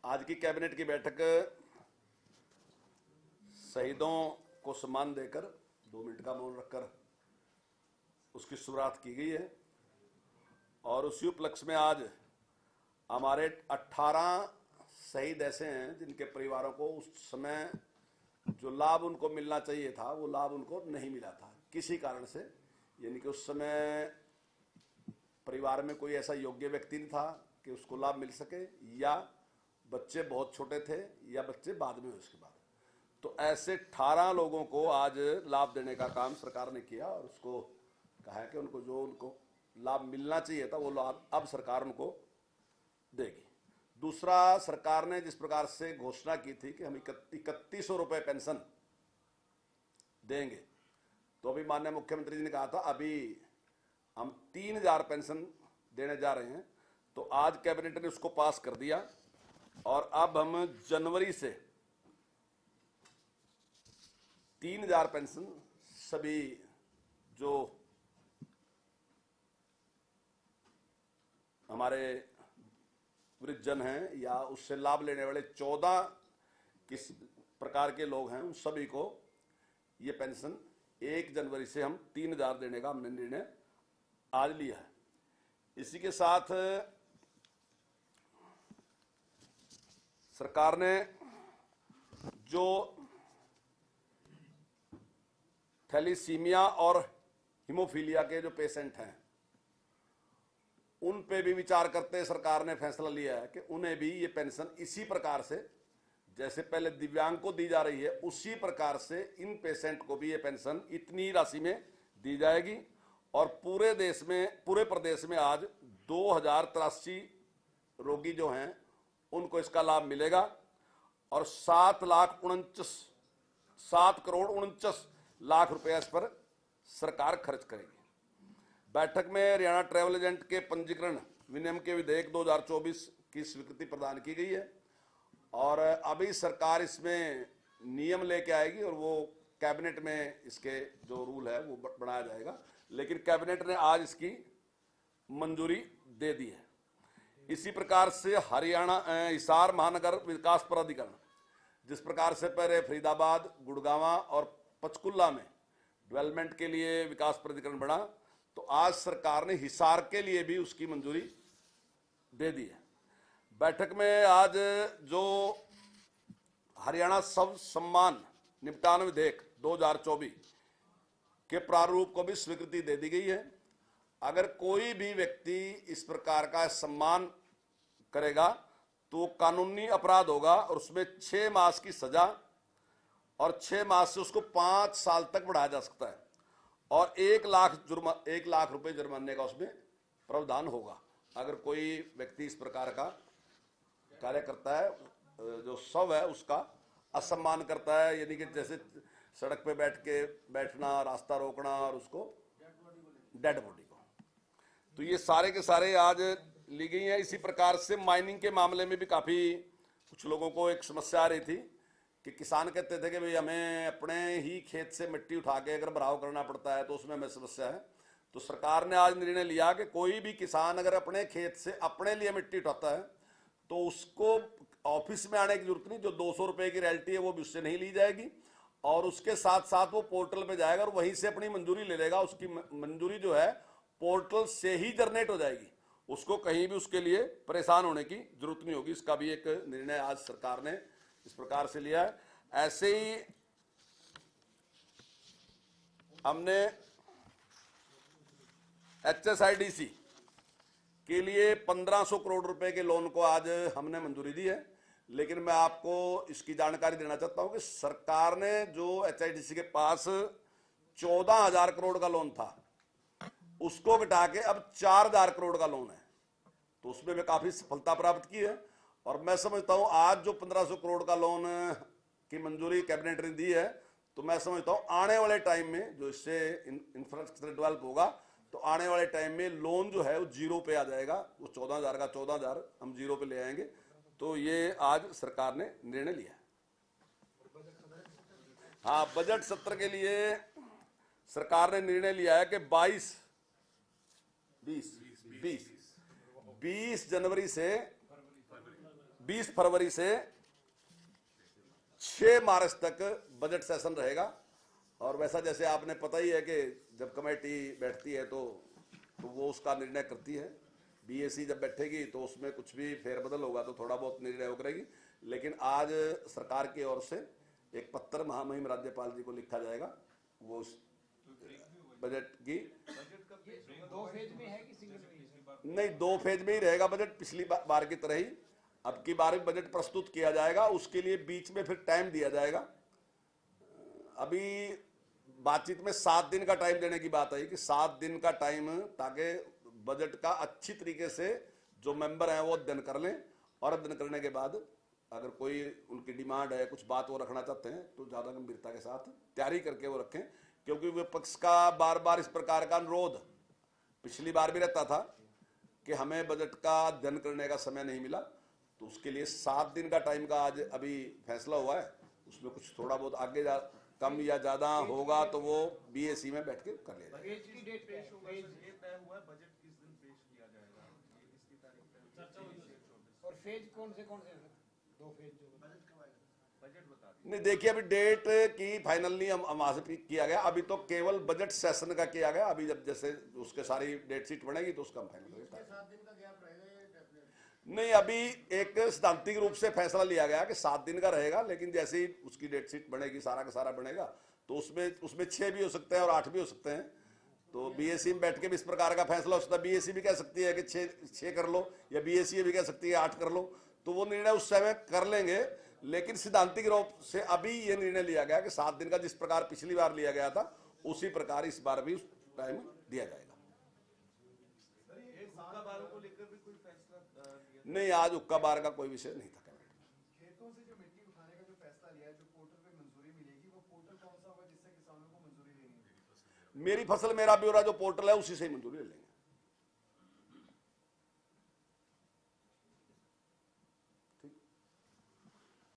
आज की कैबिनेट की बैठक शहीदों को सम्मान देकर 2 मिनट का मौन रखकर उसकी शुरुआत की गई है और उसी उपलक्ष्य में आज हमारे 18 शहीद ऐसे हैं जिनके परिवारों को उस समय जो लाभ उनको मिलना चाहिए था वो लाभ उनको नहीं मिला था किसी कारण से। यानी कि उस समय परिवार में कोई ऐसा योग्य व्यक्ति नहीं था कि उसको लाभ मिल सके, या बच्चे बहुत छोटे थे, या बच्चे बाद में हुए उसके बाद। तो ऐसे 18 लोगों को आज लाभ देने का काम सरकार ने किया और उसको कहा है कि उनको जो उनको लाभ मिलना चाहिए था वो लाभ अब सरकार उनको देगी। दूसरा, सरकार ने जिस प्रकार से घोषणा की थी कि हम 3100 रुपए पेंशन देंगे, तो अभी माननीय मुख्यमंत्री जी ने कहा था अभी हम 3000 पेंशन देने जा रहे हैं। तो आज कैबिनेट ने उसको पास कर दिया और अब हम जनवरी से 3000 पेंशन सभी जो हमारे वृद्धजन हैं या उससे लाभ लेने वाले 14 किस प्रकार के लोग हैं उन सभी को ये पेंशन 1 जनवरी से हम 3000 देने का हमने निर्णय आज लिया है। इसी के साथ सरकार ने जो थैलीसीमिया और हीमोफीलिया के जो पेशेंट हैं उन पे भी विचार करते सरकार ने फैसला लिया है कि उन्हें भी ये पेंशन इसी प्रकार से जैसे पहले दिव्यांग को दी जा रही है उसी प्रकार से इन पेशेंट को भी ये पेंशन इतनी राशि में दी जाएगी। और पूरे प्रदेश में आज 2083 रोगी जो हैं उनको इसका लाभ मिलेगा और 7 करोड़ 49 लाख रुपए इस पर सरकार खर्च करेगी। बैठक में हरियाणा ट्रैवल एजेंट के पंजीकरण विनियम के विधेयक 2024 की स्वीकृति प्रदान की गई है और अभी सरकार इसमें नियम लेके आएगी और वो कैबिनेट में इसके जो रूल है वो बनाया जाएगा, लेकिन कैबिनेट ने आज इसकी मंजूरी दे दी है। इसी प्रकार से हरियाणा हिसार महानगर विकास प्राधिकरण जिस प्रकार से पहले फरीदाबाद, गुड़गांव और पंचकुला में डेवलपमेंट के लिए विकास प्राधिकरण बना, तो आज सरकार ने हिसार के लिए भी उसकी मंजूरी दे दी है। बैठक में आज जो हरियाणा सब सम्मान निपटान विधेयक 2024 के प्रारूप को भी स्वीकृति दे दी गई है। अगर कोई भी व्यक्ति इस प्रकार का सम्मान करेगा तो कानूनी अपराध होगा और उसमें 6 मास की सजा और 6 मास से उसको 5 साल तक बढ़ाया जा सकता है और 1 लाख रुपए जुर्माने का उसमें प्रावधान होगा। अगर कोई व्यक्ति इस प्रकार का कार्य करता है, जो शव है उसका असम्मान करता है, यानी कि जैसे सड़क पे बैठना, रास्ता रोकना और उसको डेड बॉडी को, तो ये सारे के सारे आज ली गई हैं। इसी प्रकार से माइनिंग के मामले में भी काफी कुछ लोगों को एक समस्या आ रही थी कि किसान कहते थे कि भाई हमें अपने ही खेत से मिट्टी उठा के अगर भराव करना पड़ता है तो उसमें हमें समस्या है। तो सरकार ने आज निर्णय लिया कि कोई भी किसान अगर अपने खेत से अपने लिए मिट्टी उठाता है तो उसको ऑफिस में आने की जरूरत नहीं, जो 200 रुपए की रॉयल्टी है वो भी उससे नहीं ली जाएगी और उसके साथ साथ वो पोर्टल पे जाएगा और वहीं से अपनी मंजूरी ले लेगा। उसकी मंजूरी जो है पोर्टल से ही जनरेट हो जाएगी, उसको कहीं भी उसके लिए परेशान होने की जरूरत नहीं होगी। इसका भी एक निर्णय आज सरकार ने इस प्रकार से लिया है। ऐसे ही हमने HSIDC के लिए 1500 करोड़ रुपए के लोन को आज हमने मंजूरी दी है, लेकिन मैं आपको इसकी जानकारी देना चाहता हूं कि सरकार ने जो HSIDC के पास 14,000 करोड़ का लोन था उसको घटा के अब 4,000 करोड़ का लोन है, तो उसमें मैं काफी सफलता प्राप्त की है। और मैं समझता हूं आज जो 1500 करोड़ का लोन की मंजूरी कैबिनेट ने दी है, तो मैं समझता हूं आने वाले टाइम में जो इससे इंफ्रास्ट्रक्चर डेवलप होगा तो आने वाले टाइम में लोन जो है वो 0 पे आ जाएगा। वो 14,000 का 14,000 हम 0 पे ले आएंगे। तो ये आज सरकार ने निर्णय लिया। हाँ, बजट सत्र के लिए सरकार ने निर्णय लिया है कि 20 जनवरी से 20 फरवरी से 6 मार्च तक बजट सेशन रहेगा। और वैसा जैसे आपने पता ही है कि जब कमेटी बैठती है तो वो उसका निर्णय करती है। बीएसी जब बैठेगी तो उसमें कुछ भी फेरबदल होगा तो थोड़ा बहुत निर्णय हो करेगी। लेकिन आज सरकार की ओर से एक पत्र महामहिम राज्यपाल जी को लिखा जाएगा, वो बजट की 2 फेज में है कि सिंगल में? नहीं, 2 फेज में ही रहेगा बजट, पिछली बार की तरह ही। अब की बार बजट प्रस्तुत किया जाएगा, उसके लिए बीच में फिर टाइम दिया जाएगा। अभी बातचीत में 7 दिन का टाइम देने की बात आई कि 7 दिन का टाइम, ताकि बजट का अच्छी तरीके से जो मेंबर हैं वो अध्ययन कर लें, और अध्ययन करने के बाद अगर कोई उनकी डिमांड है, कुछ बात वो रखना चाहते हैं तो ज़्यादा गंभीरता के साथ तैयारी करके वो रखें। क्योंकि विपक्ष का बार बार इस प्रकार का अनुरोध पिछली बार भी रहता था कि हमें बजट का अध्ययन करने का समय नहीं मिला, तो उसके लिए 7 दिन का टाइम का आज अभी फैसला हुआ है। उसमें कुछ थोड़ा बहुत आगे कम या ज़्यादा होगा तो वो बीएसी में बैठ के कर लिया जाएगा। और फेज कौन से 2 फेज जो नहीं, देखिए अभी डेट की फाइनल नहीं हम वहां से किया गया, अभी तो केवल बजट सेशन का किया गया। अभी जब जैसे उसके सारी डेट शीट बनेगी तो उसका हम फाइनल करेंगे। 7 दिन का गैप रहेगा? नहीं, अभी एक सिद्धांतिक रूप से फैसला लिया गया कि 7 दिन का रहेगा, लेकिन जैसे ही उसकी डेट शीट बनेगी, सारा का सारा बनेगा, तो उसमें 6 भी हो सकते हैं और 8 भी हो सकते हैं। तो बीएससी में बैठ के भी इस प्रकार का फैसला हो सकता है। बीएससी भी कह सकती है कि 6 कर लो, या बीएससी भी कह सकती है 8 कर लो, तो वो निर्णय उस समय कर लेंगे। लेकिन सिद्धांतिक रूप से अभी ये निर्णय लिया गया कि 7 दिन का जिस प्रकार पिछली बार लिया गया था उसी प्रकार इस बार भी टाइम दिया जाएगा। नहीं, आज हुक्का बार का कोई विषय नहीं था। खेतों से जो मिट्टी उठाने का जो फैसला लिया है, जो पोर्टल पे मंजूरी मिलेगी, वो पोर्टल कौन सा होगा जिससे किसानों को मंजूरी लेनी है? मेरी फसल मेरा ब्यौरा जो पोर्टल है उसी से ही मंजूरी ले लेंगे।